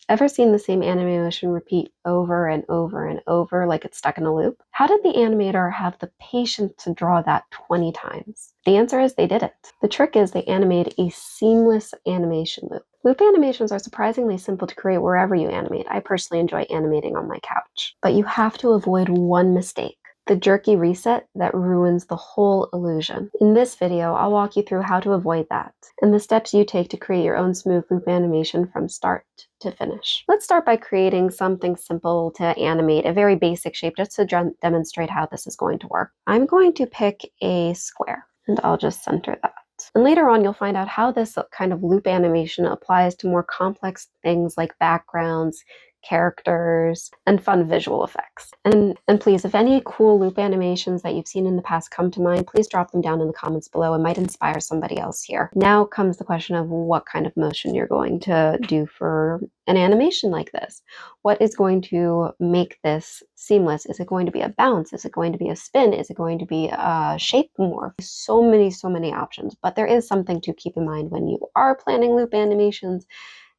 Ever seen the same animation repeat over and over and over like it's stuck in a loop? How did the animator have the patience to draw that 20 times? The answer is they didn't. The trick is they animate a seamless animation loop. Loop animations are surprisingly simple to create wherever you animate. I personally enjoy animating on my couch. But you have to avoid one mistake: the jerky reset that ruins the whole illusion. In this video, I'll walk you through how to avoid that and the steps you take to create your own smooth loop animation from start to finish. Let's start by creating something simple to animate, a very basic shape, just to demonstrate how this is going to work. I'm going to pick a square and I'll just center that. And later on, you'll find out how this kind of loop animation applies to more complex things like backgrounds, characters, and fun visual effects. And please, if any cool loop animations that you've seen in the past come to mind, please drop them down in the comments below. It might inspire somebody else here. Now comes the question of what kind of motion you're going to do for an animation like this. What is going to make this seamless? Is it going to be a bounce? Is it going to be a spin? Is it going to be a shape morph? So many options, but there is something to keep in mind when you are planning loop animations.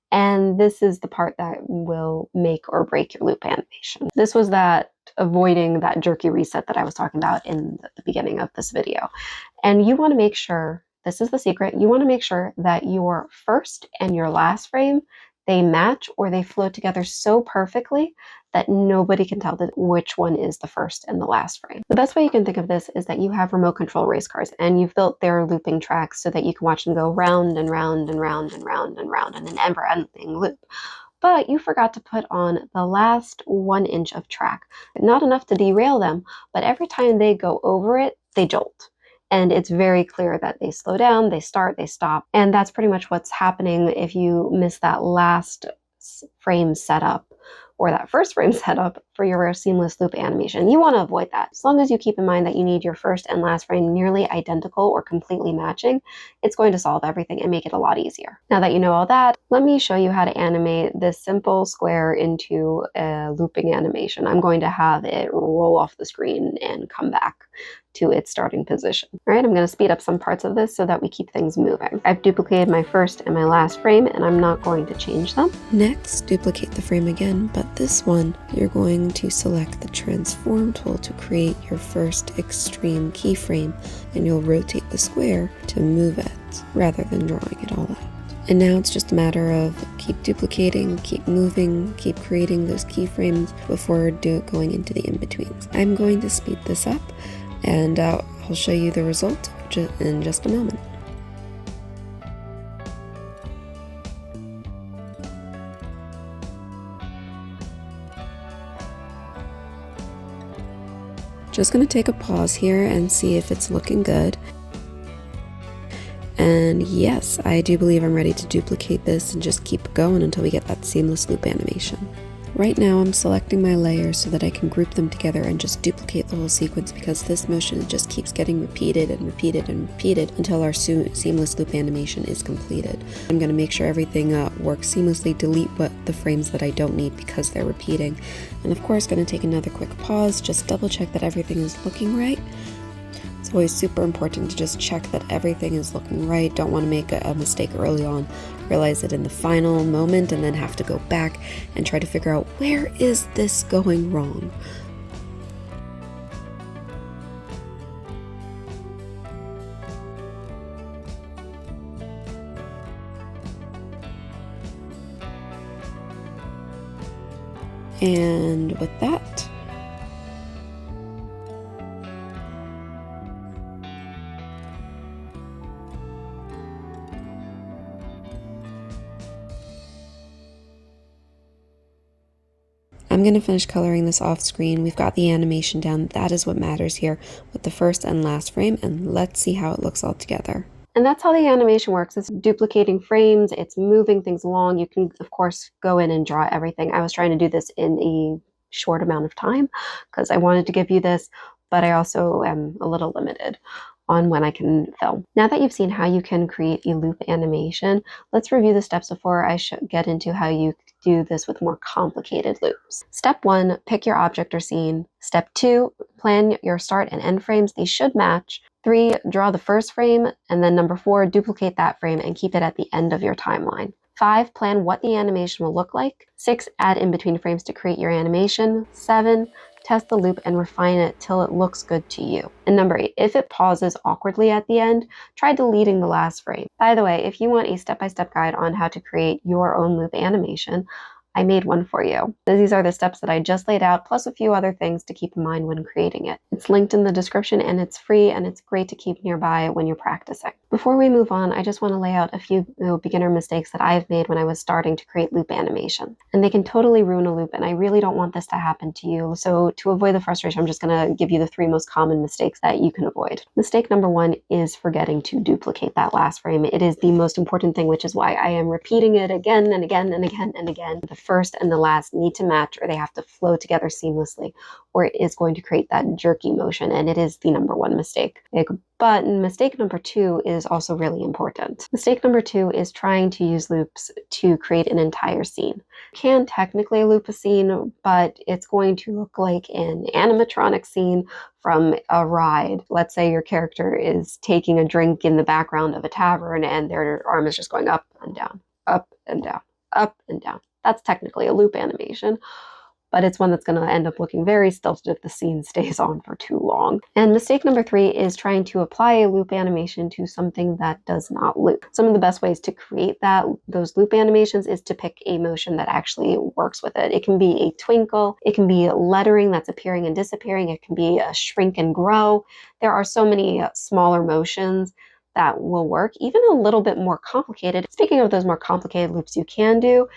And this is the part that will make or break your loop animation. This was that avoiding that jerky reset that I was talking about in the beginning of this video. And you want to make sure, this is the secret, you want to make sure that your first and your last frame, they match or they flow together so perfectly that nobody can tell which one is the first and the last frame. The best way you can think of this is that you have remote control race cars and you've built their looping tracks so that you can watch them go round and round and round and round and round in an ever-ending loop. But you forgot to put on the last 1 inch of track. Not enough to derail them, but every time they go over it, they jolt. And it's very clear that they slow down, they start, they stop. And that's pretty much what's happening if you miss that last frame setup or that first frame setup for your seamless loop animation. You want to avoid that. As long as you keep in mind that you need your first and last frame nearly identical or completely matching, it's going to solve everything and make it a lot easier. Now that you know all that, let me show you how to animate this simple square into a looping animation. I'm going to have it roll off the screen and come back to its starting position. All right, I'm going to speed up some parts of this so that we keep things moving. I've duplicated my first and my last frame and I'm not going to change them. Next, duplicate the frame again, but this one, you're going to select the transform tool to create your first extreme keyframe, and you'll rotate the square to move it rather than drawing it all out. And now it's just a matter of keep duplicating, keep moving, keep creating those keyframes before going into the in-betweens. I'm going to speed this up and I'll show you the result in just a moment. Just going to take a pause here and see if it's looking good. And yes, I do believe I'm ready to duplicate this and just keep going until we get that seamless loop animation. Right now I'm selecting my layers so that I can group them together and just duplicate the whole sequence, because this motion just keeps getting repeated and repeated and repeated until our seamless loop animation is completed. I'm going to make sure everything works seamlessly, delete the frames that I don't need because they're repeating, and of course going to take another quick pause, just double check that everything is looking right. It's always super important to just check that everything is looking right. Don't want to make a mistake early on, realize it in the final moment, and then have to go back and try to figure out where is this going wrong. And with that, I'm going to finish coloring this off screen. We've got the animation down. That is what matters here with the first and last frame, and let's see how it looks all together. And that's how the animation works. It's duplicating frames, it's moving things along. You can, of course, go in and draw everything. I was trying to do this in a short amount of time because I wanted to give you this, but I also am a little limited on when I can film. Now that you've seen how you can create a loop animation, let's review the steps before I get into how you do this with more complicated loops. Step 1, pick your object or scene. Step 2, plan your start and end frames. These should match. 3, draw the first frame, and then number 4, duplicate that frame and keep it at the end of your timeline. 5, plan what the animation will look like. 6, add in between frames to create your animation. 7, test the loop and refine it till it looks good to you. And number 8, if it pauses awkwardly at the end, try deleting the last frame. By the way, if you want a step-by-step guide on how to create your own loop animation, I made one for you. These are the steps that I just laid out, plus a few other things to keep in mind when creating it. It's linked in the description and it's free and it's great to keep nearby when you're practicing. Before we move on, I just want to lay out a few beginner mistakes that I've made when I was starting to create loop animation. And they can totally ruin a loop, and I really don't want this to happen to you. So to avoid the frustration, I'm just going to give you the 3 most common mistakes that you can avoid. Mistake number 1 is forgetting to duplicate that last frame. It is the most important thing, which is why I am repeating it again and again and again and again. The first and the last need to match, or they have to flow together seamlessly, or it is going to create that jerky motion, and it is the number 1 mistake. But mistake number 2 is also really important. Mistake number 2 is trying to use loops to create an entire scene. You can technically loop a scene, but it's going to look like an animatronic scene from a ride. Let's say your character is taking a drink in the background of a tavern and their arm is just going up and down, up and down, up and down. That's technically a loop animation, but it's one that's going to end up looking very stilted if the scene stays on for too long. And mistake number 3 is trying to apply a loop animation to something that does not loop. Some of the best ways to create those loop animations is to pick a motion that actually works with it. It can be a twinkle, it can be lettering that's appearing and disappearing, it can be a shrink and grow. There are so many smaller motions that will work, even a little bit more complicated. Speaking of those more complicated loops you can do,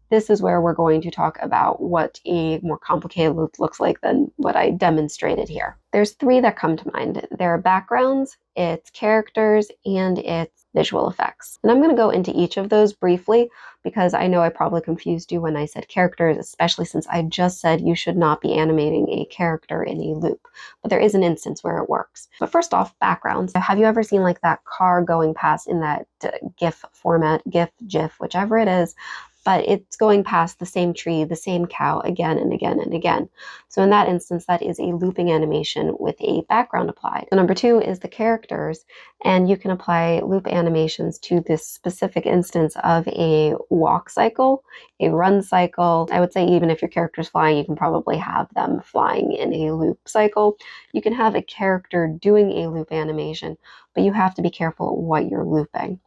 this is where we're going to talk about what a more complicated loop looks like than what I demonstrated here. There's 3 that come to mind. There are backgrounds, it's characters, and it's visual effects. And I'm going to go into each of those briefly because I know I probably confused you when I said characters, especially since I just said you should not be animating a character in a loop. But there is an instance where it works. But first off, backgrounds. Have you ever seen like that car going past in that GIF format, GIF, GIF, whichever it is, but it's going past the same tree, the same cow again and again and again. So in that instance, that is a looping animation with a background applied. So number 2 is the characters, and you can apply loop animations to this specific instance of a walk cycle, a run cycle. I would say even if your character's flying, you can probably have them flying in a loop cycle. You can have a character doing a loop animation, but you have to be careful what you're looping.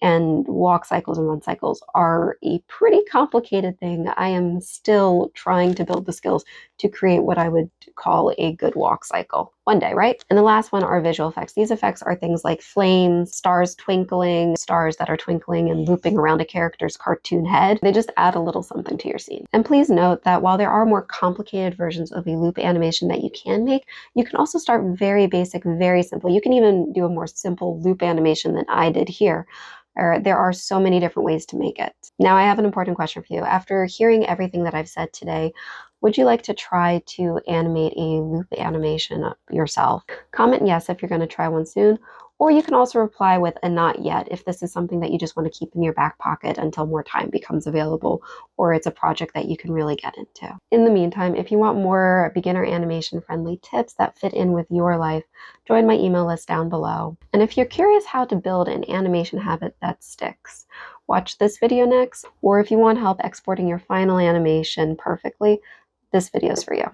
And walk cycles and run cycles are a pretty complicated thing. I am still trying to build the skills to create what I would call a good walk cycle. One day, right? And the last one are visual effects. These effects are things like flames, stars twinkling, stars that are twinkling and looping around a character's cartoon head. They just add a little something to your scene. And please note that while there are more complicated versions of a loop animation that you can make, you can also start very basic, very simple. You can even do a more simple loop animation than I did here. There are so many different ways to make it. Now I have an important question for you. After hearing everything that I've said today, would you like to try to animate a loop animation yourself? Comment yes if you're going to try one soon, or you can also reply with a not yet if this is something that you just want to keep in your back pocket until more time becomes available, or it's a project that you can really get into. In the meantime, if you want more beginner animation friendly tips that fit in with your life, join my email list down below. And if you're curious how to build an animation habit that sticks, watch this video next, or if you want help exporting your final animation perfectly, this video is for you.